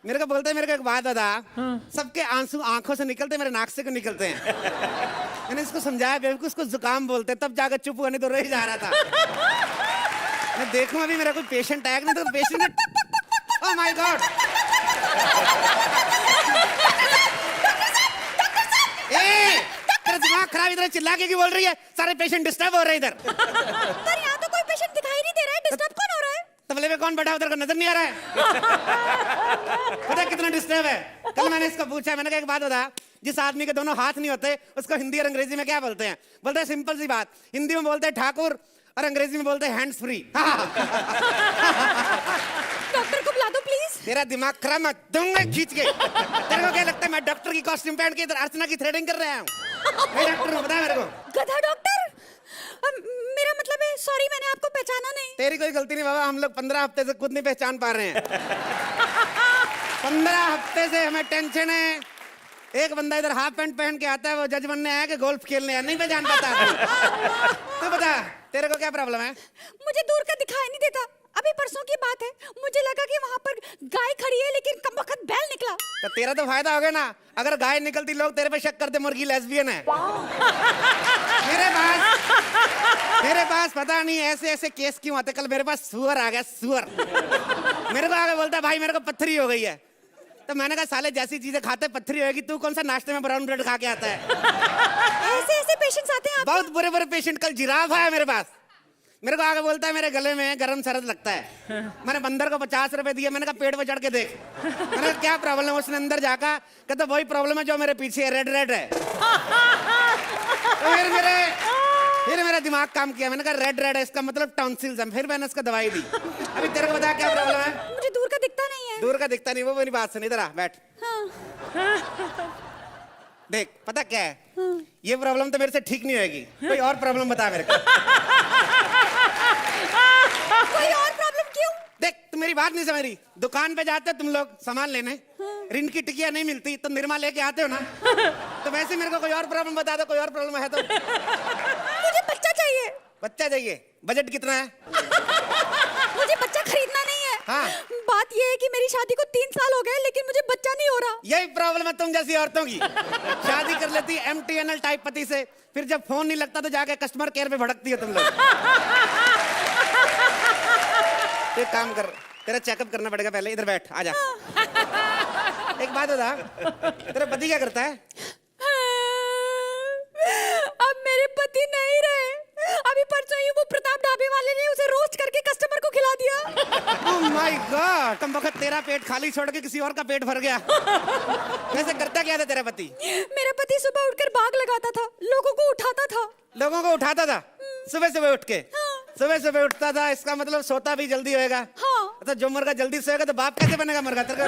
मेरे को बोलते हैं, मेरे को एक बात बता, सबके आंसू आंखों से निकलते मेरे नाक से क्यों निकलते हैं. मैंने इसको समझाया बेवकूफ, उसको जुकाम बोलते हैं, तब जाकर चुप होने तो रह जा रहा था. मैं देखूं अभी मेरा कोई पेशेंट आया नहीं तो पेशेंट. ओह माय गॉड, तेरा दिमाग खराब, इधर चिल्ला के क्यों बोल रही है. सारे पेशेंट डिस्टर्ब हो रहे हैं इधर. पर यहाँ तो कोई पेशेंट दिखाई नहीं दे रहा है, डिस्टर्ब कौन हो रहा है? तबले में कौन बैठा है उधर को नजर नहीं आ रहा है. पता है कितना डिस्टर्ब है. कल मैंने इसको पूछा, मैंने कहा एक बात बता, जिस आदमी के दोनों हाथ नहीं होते उसको हिंदी और अंग्रेजी में क्या बोलते हैं. बोलते हैं सिंपल सी बात, हिंदी में बोलते हैं ठाकुर और अंग्रेजी में बोलते हैं हैंड्स फ्री. डॉक्टर को बुला दो प्लीज. तेरा दिमाग खराब मत दूंगा खींच के। तेरे को क्या लगता है मैं डॉक्टर की कॉस्ट्यूम पहन के इधर अर्चना की थ्रेडिंग कर रहा हूँ? मैं डॉक्टर हूँ, बता मेरे को। गधा डॉक्टर, मेरा मतलब है, सॉरी मैंने आपको पहचाना नहीं। तेरी कोई गलती नहीं बाबा, हम लोग 15 हफ्ते से खुद नहीं पहचान पा रहे हैं। 15 हफ्ते से हमें टेंशन है। एक बंदा इधर हाफ पैंट पहन के आता है, वो जज बनने आया कि गोल्फ खेलने आया, नहीं पहचान पाता। तू बता तेरे को क्या प्रॉब्लम है? मुझे दूर का दिखाई नहीं देता। अभी परसों की बात है, मुझे लगा कि वहाँ पर गाय खड़ी है, लेकिन कमबख्त बैल निकला। तो तेरा तो फायदा हो गया ना, अगर गाय निकलती लोग तेरे पे शक करते मुर्गी लेस्बियन है। मेरे पास पता नहीं ऐसे ऐसे केस क्यों आते। कल मेरे पास सुअर आ गया, सुअर मेरे को आगे बोलता भाई मेरे को पत्थरी हो गई है। तो मैंने कहा साले जैसी चीजें खाते पत्थरी होगी, तू कौन सा नाश्ते में ब्राउन ब्रेड खा के आता है? ऐसे ऐसे पेशेंट्स आते हैं आपके? बहुत बुरे बुरे पेशेंट। कल जिराफ आया मेरे पास, मेरे को आगे बोलता है मेरे गले में गरम सरद लगता है। मैंने बंदर को 50 रुपए दिए, मैंने कहा पेट पे चढ़ के देख। मैंने कहा क्या प्रॉब्लम है? उसने अंदर जाकर कहता वही प्रॉब्लम है जो मेरे पीछे है, रेड रेड है। तो फिर मेरा दिमाग काम किया, मैंने कहा रेड रेड है इसका मतलब टॉन्सिल्स है। फिर मैंने उसको दवाई दी। अभी तेरे को बता क्या प्रॉब्लम है? मुझे दूर का दिखता नहीं है। दूर का दिखता नहीं, वो मेरी बात सुन, इधर आ बैठ। देख पता क्या है, ये प्रॉब्लम तो मेरे से ठीक नहीं होगी, कोई और प्रॉब्लम बता मेरे को। कोई और प्रॉब्लम क्यों? देख तुम मेरी बात नहीं समझ रही। दुकान पे जाते हो तुम लोग सामान लेने, ऋण की टिकिया नहीं मिलती तो निरमा लेके आते हो ना। तो वैसे मेरे को कोई और प्रॉब्लम बता दो, कोई और प्रॉब्लम है तो। मुझे बच्चा चाहिए। बच्चा चाहिए? बजट कितना है? मुझे बच्चा खरीदना नहीं है। हाँ। बात ये है कि मेरी शादी को 3 साल हो गए, लेकिन मुझे बच्चा नहीं हो रहा। यही प्रॉब्लम है तुम जैसी औरतों की। शादी कर लेती MTNL टाइप पति से, फिर जब फोन नहीं लगता तो जाके कस्टमर केयर पे भड़कती है तुम लोग। एक काम कर, तेरा चेकअप करना पड़ेगा पहले। इधर बैठ, आजा। एक बात बता, तेरा पति क्या करता है? अब मेरे पति नहीं रहे। अभी परसों ही वो प्रताप ढाबे वाले ने उसे रोस्ट करके कस्टमर को खिला दिया। ओह माय गॉड, कम वक्त तेरा पेट खाली छोड़ के किसी और का पेट भर गया। वैसे करता क्या था तेरा पति? मेरा पति सुबह उठकर बाग लगाता था, लोगों को उठाता था। लोगों को उठाता था सुबह सुबह उठ के? सुबह सुबह उठता था, इसका मतलब सोता भी जल्दी होएगा। हाँ। तो जो मुर्गा जल्दी सोएगा तो बाप कैसे बनेगा मुर्गा? तेरे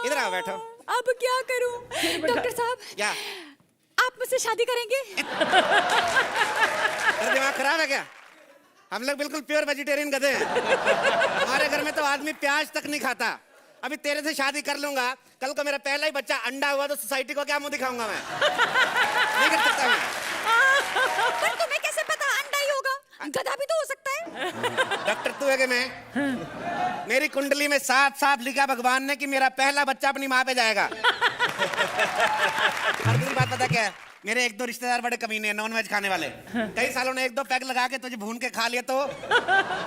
इधर आओ, बैठो। अब क्या करूं? डॉक्टर साहब, क्या आप मुझसे शादी करेंगे? तेरा दिमाग खराब है क्या? हम लोग बिल्कुल प्योर वेजिटेरियन गधे हैं। हमारे घर में तो आदमी प्याज तक नहीं खाता। अभी तेरे से शादी कर लूंगा, कल को मेरा पहला ही बच्चा अंडा हुआ तो सोसाइटी को क्या मुंह दिखाऊंगा मैं? नहीं कर सकता मैं। पर तुम्हें कैसे पता अंडा ही होगा? गधा भी तो हो सकता है। डॉक्टर तू है कि मैं? मेरी कुंडली में साफ साफ लिखा भगवान ने कि मेरा पहला बच्चा अपनी माँ पे जाएगा। हर दिन बात पता क्या है, मेरे 1-2 रिश्तेदार बड़े कमीने हैं, नॉन वेज खाने वाले। कई सालों ने 1-2 पैक लगा के तुझे भून के खा लिया तो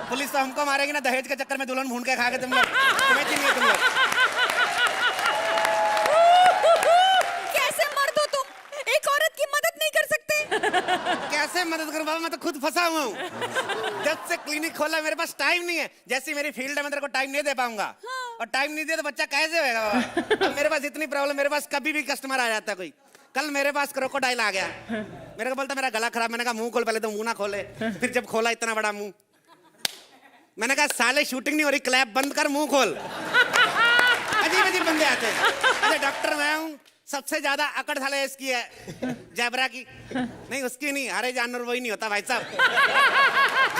पुलिस तो हमको मारेगी ना। दहेज के चक्कर में दुल्हन भून के खा के तुम लोग समझ ही नहीं है तुम लोग। कैसे मर्द हो तुम? एक औरत की मदद नहीं कर सकते? कैसे मदद करूं बाबा, मैं तो खुद फंसा हुआ हूँ। जब से क्लिनिक खोला मेरे पास टाइम नहीं है। जैसी मेरी फील्ड है मैं तेरे को टाइम नहीं दे पाऊंगा। और टाइम नहीं दिया तो बच्चा कैसे होगा बाबा? मेरे पास इतनी प्रॉब्लम, मेरे पास कभी भी कस्टमर आ जाता है कोई। कल मेरे पास क्रोकोडाइल आ गया, मेरे को बोलता मेरा गला खराब। मैंने कहा मुंह खोल। पहले तो मुंह ना खोले, फिर जब खोला इतना बड़ा मुंह, मैंने कहा साले शूटिंग नहीं हो रही, क्लैप बंद कर, मुंह खोल। अजीब अजीब बंदे आते हैं। अरे डॉक्टर मैं हूँ, सबसे ज्यादा अकड़ साले इसकी है, जैबरा की। नहीं उसकी नहीं, हरे जानवर वही नहीं होता भाई साहब।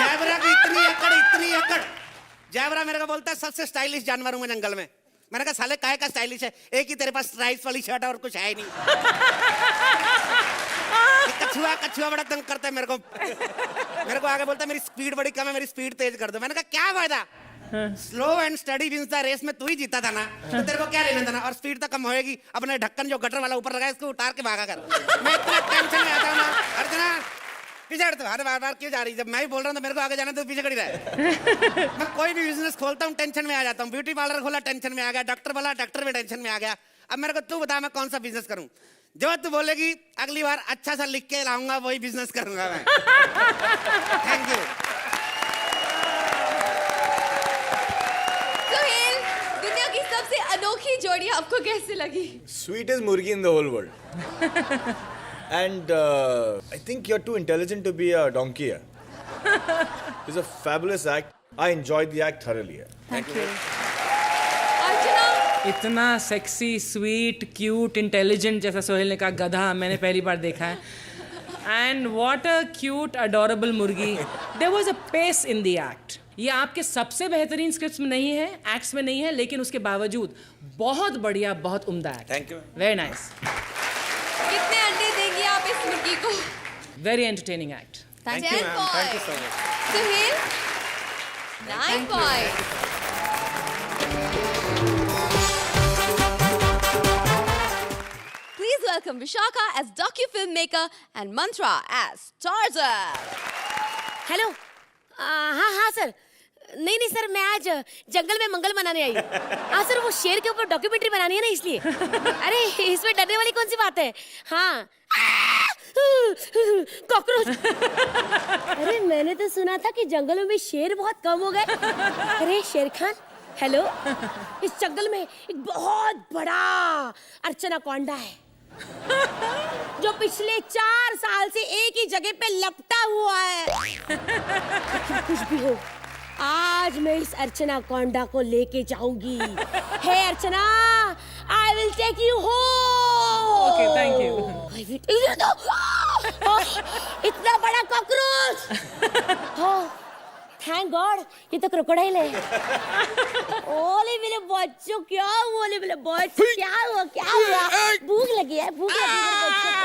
जैबरा की इतनी अकड़। जैबरा मेरे को बोलता है सबसे स्टाइलिश जानवर हूं मैं जंगल में। मैंने कहा साले काहे का स्टाइलिश है? एक ही तेरे पास स्ट्राइप्स वाली शर्ट है और कुछ है ही नहीं। कछुआ बड़ा तंग करता है मेरे को आगे बोलता है मेरी स्पीड बड़ी कम है, मेरी स्पीड तेज कर दो। मैंने कहा क्या फायदा, slow and study wins the race में तू ही जीता था ना, तो तेरे को क्या लेना था ना। और स्पीड तो कम होएगी, अपने ढक्कन जो गटर वाला ऊपर लगा है इसको उतार के भागा कर। मैं इतना टेंशन में आता हूं ना। अर्चना पीछे हट, बार बार क्यों जा रही? जब मैं ही बोल रहा हूँ तो मेरे को आगे जाना तो पीछे खड़ी रहे। मैं कोई भी बिजनेस खोलता हूँ टेंशन में आ जाता हूँ। ब्यूटी पार्लर खोला टेंशन में आ गया, डॉक्टर बोला डॉक्टर भी टेंशन में आ गया। अब मेरे को तू बता मैं कौन सा बिजनेस करूँ? जो तू बोलेगी अगली बार अच्छा सा लिख के लाऊंगा वही बिजनेस करूंगा मैं। Thank you. सुहेल, दुनिया की सबसे अनोखी जोड़ी आपको कैसे लगी? Sweetest murgi in the whole world. And I think you're too intelligent to be a donkey. It's a fabulous act. I enjoyed the act thoroughly. Thank you. अर्चना, इतना सेक्सी, स्वीट, क्यूट, इंटेलिजेंट, जैसा सोहेल ने कहा गधा, मैंने पहली बार देखा है. And what a cute adorable murgi. There was a pace in the act. ये आपके सबसे बेहतरीन स्क्रिप्ट्स में नहीं है, एक्ट्स में नहीं है, लेकिन उसके बावजूद बहुत बढ़िया, बहुत उम्दा act. Thank you. Very nice. कितने अंडे देंगी आप इस मुर्गी को? Very entertaining act. Thank you, ma'am. Thank you so much. Suhail, 9 points. Please welcome Vishaka as docu-filmmaker and Mantra as Tarzan. Hello. हाँ हाँ सर. नहीं सर, मैं आज जंगल में मंगल मनाने आई हूँ. हाँ सर, वो शेर के ऊपर डॉक्यूमेंट्री बनानी है ना, इसलिए. अरे इसमें डरने वाली कौन सी बात है. हाँ. कॉकरोच. अरे मैंने तो सुना था कि जंगलों में शेर बहुत कम हो गए. अरे शेर खान, हेलो. इस जंगल में एक बहुत बड़ा अर्चना कोंडा है जो पिछले 4 साल से एक ही जगह पे लपटा हुआ है. लेकिन कुछ भी हो, आज मैं इस अर्चना कोंडा को लेके जाऊंगी. Hey Archana, I will take you home. Okay, thank you. इतना बड़ा कॉकरोच. थैंक गॉड, ये तो क्रोकोडाइल है. ओले मेरे बच्चों, क्या हुआ? ओले मेरे बच्चों, क्या हुआ? भूख लगी है, भूख लगी है बच्चों को.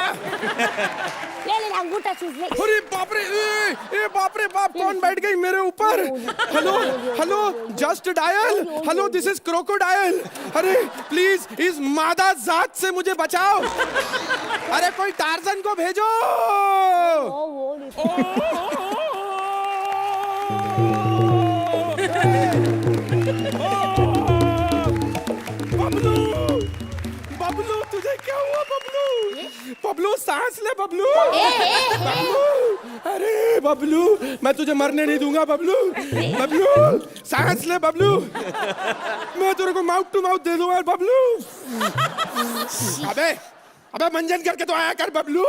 ले अंगूठा चूस ले. अरे बाप रे, ए बाप रे बाप, कौन बैठ गई मेरे ऊपर? Hello, just dial. Hello, this is crocodile. अरे प्लीज इस मादा जात से मुझे बचाओ. अरे कोई टार्जन को भेजो. बबलू, तुझे क्या हुआ बबलू? बबलू सांस ले बबलू. अरे बबलू, मैं तुझे मरने नहीं दूंगा बबलू. बबलू सांस ले बबलू. मैं तेरे को माउथ टू माउथ दे दूंगा बबलू. अबे मंजन करके तो आया कर बबलू.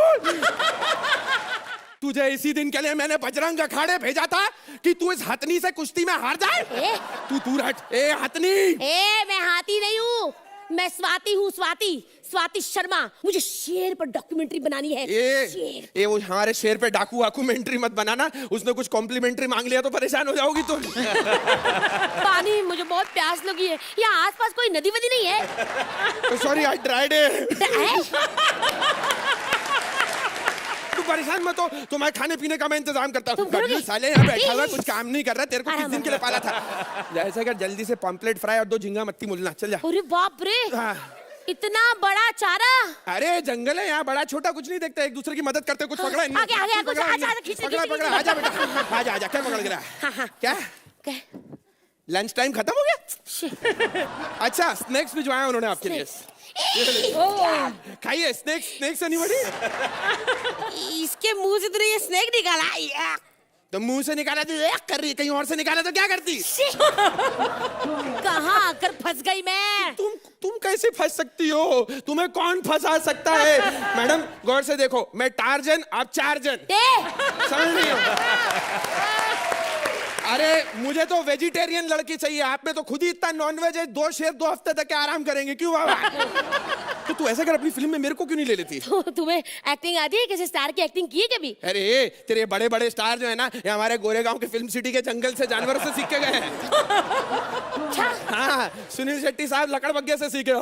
तुझे इसी दिन के लिए मैंने बजरंग अखाड़े भेजा था कि तू इस हथनी से कुश्ती में हार जाए. तू दूर हट. ए हथनी. मैं हाथी नहीं हूँ, मैं स्वाति हूँ. स्वाति शर्मा. मुझे शेर पर डॉक्यूमेंट्री बनानी है. ये वो हमारे शेर पे डाकू वाकूमेंट्री मत बनाना. उसने कुछ कॉम्प्लीमेंट्री मांग लिया तो परेशान हो जाओगी तुम. पानी, मुझे बहुत प्यास लगी है. यहाँ आसपास कोई नदी वदी नहीं है. Sorry, I dried it. तू परेशान मत हो, तो मैं खाने पीने का मैं इंतजाम करता हूँ. बबलू साले यहाँ बैठा हुआ कुछ काम नहीं कर रहा. तेरे को किस दिन के लिए पाला था? जैसे कर जल्दी से पॉम्पलेट फ्राई और 2 झींगा मत्ती मुलना. चल जा. अरे बाप रे, इतना बड़ा चारा. अरे जंगल है यहाँ, बड़ा छोटा कुछ नहीं देखते, एक दूसरे की मदद करते. कुछ पकड़ा आगे कुछ आजा, पकड़ा. आजा बेटा, आजा. क्या पकड़ गिरा? क्या लंच टाइम खत्म हो गया? अच्छा, स्नैक्स भिजवाया उन्होंने आपके लिए. खाइए स्नैक्स. एनीबॉडी? इसके मुंह से तो ये स्नैक निकाला. तो मुंह से निकाला तो कर रही, कहीं और से निकाला तो क्या करती? कहाँ आकर फंस गई मैं? तुम कैसे फंस सकती हो? तुम्हें कौन फंसा सकता है? मैडम गौर से देखो, मैं टार्जन, आप 4 जन. समझ नहीं हो? अरे मुझे तो वेजिटेरियन लड़की चाहिए. आप में तो खुद ही इतना नॉनवेज है. 2 शेर 2 हफ्ते तक आराम करेंगे. क्यों बाबा? तो तू ऐसा कर, अपनी फिल्म में मेरे को क्यों नहीं ले लेती? तो तुम्हें एक्टिंग आती है? किसी स्टार की एक्टिंग की है कभी? अरे तेरे बड़े बड़े स्टार जो है ना, ये हमारे गोरेगांव के फिल्म सिटी के जंगल से जानवरों से सीख के गए हैं. हाँ, सुनील शेट्टी साहब लकड़बग्गे से सीखे.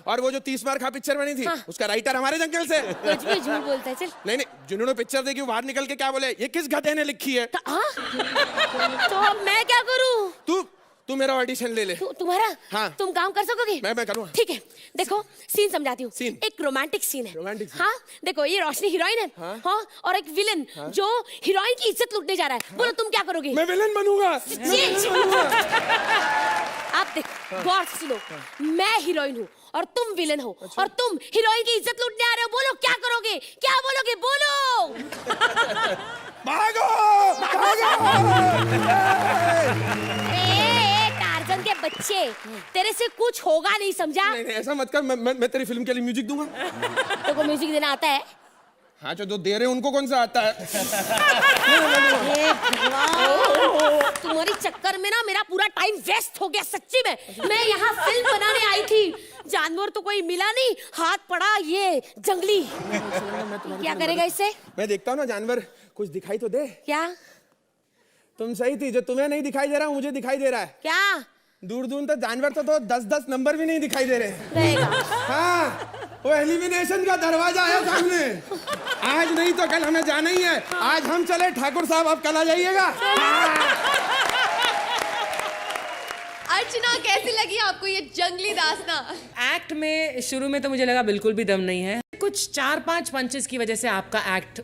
और वो जो 30 मार खा पिक्चर बनी थी, उसका राइटर हमारे जंगल से. कुछ भी झूठ बोलता है. चल. नहीं, जिन्होंने पिक्चर देखी बाहर निकल के क्या बोले, ये किस गधे ने लिखी है? तो अब मैं क्या करूं? तू मेरा ऑडिशन ले ले. तुम्हारा? हाँ. तुम काम कर सकोगे? मैं करूँगा. ठीक है, देखो सीन समझाती हूँ. सीन एक रोमांटिक सीन है. रोमांटिक. हाँ, देखो ये रोशनी हीरोइन है. हाँ, और एक विलन जो हीरोइन की इज्जत लूटने जा रहा है. बोलो तुम क्या करोगे? मैं विलन बनूंगा. आप देखो, गौर से सुनो. मैं हीरोइन हूँ और तुम विलन हो. और तुम हीरोइन की इज्जत लूटने आ रहे हो. बोलो क्या करोगे? क्या बोलोगे? बोलो. भागो. टार्जन के बच्चे, तेरे से कुछ होगा नहीं, समझा? नहीं, ऐसा मत कर. मैं तेरी फिल्म के लिए म्यूजिक दूंगा. तेरे को म्यूजिक देना आता है? हाँ जो दे रहे उनको कौन सा आता है? हे भगवान, तुम्हारी चक्कर में ना मेरा पूरा टाइम वेस्ट हो गया सच्ची में। मैं यहाँ फिल्म बनाने आई थी, जानवर तो कोई मिला नहीं, हाथ पड़ा ये जंगली। क्या करेगा इससे? मैं देखता हूँ ना जानवर, कुछ दिखाई तो दे। क्या? तुम सही थी, जो तुम्हें नहीं दिखाई दे रहा मुझे दिखाई दे रहा है। क्या? दूर दूर तक जानवर तो 10-10 नंबर भी नहीं दिखाई दे रहे। रहेगा। हाँ, वो एलिमिनेशन का दरवाजा है सामने। आज नहीं तो कल हमें जाना ही है। आज हम चले ठाकुर साहब, आप कल आ जाइएगा। अर्चना, कैसी लगी आपको ये जंगली दास्तां? एक्ट में शुरू में तो मुझे लगा बिल्कुल भी दम नहीं है, कुछ 4-5 पंचेस की वजह से आपका एक्ट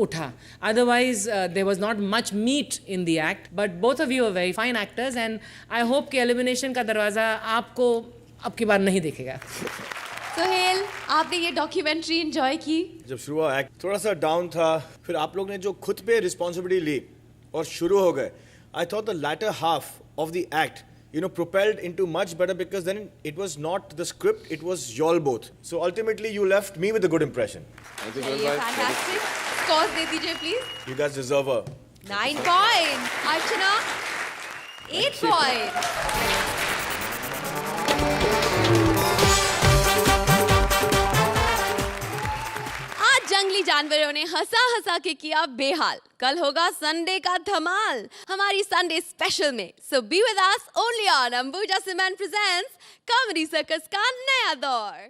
उठा। Otherwise there was not much meat in the act, but both of you are very fine actors and I hope कि एलिमिनेशन का दरवाजा आपको अब की बार नहीं देखेगा। सोहेल, आपने ये डॉक्यूमेंट्री एंजॉय की? जब शुरू हुआ एक्ट थोड़ा सा डाउन था, फिर आप लोग ने जो खुद पे रिस्पॉन्सिबिलिटी ली और शुरू हो गए, I thought the latter half of the act propelled into much better because then it was not the script, it was y'all both. So ultimately you left me with a good impression. Thank you, चलिए, fantastic. Scores दे दीजिए please. You guys deserve a 9 points. Archana 8 points. आज जंगली जानवरों ने हंसा हंसा के किया बेहाल। कल होगा संडे का धमाल हमारी संडे स्पेशल में। So be with us only on Ambuja cement presents comedy circus का नया दौर।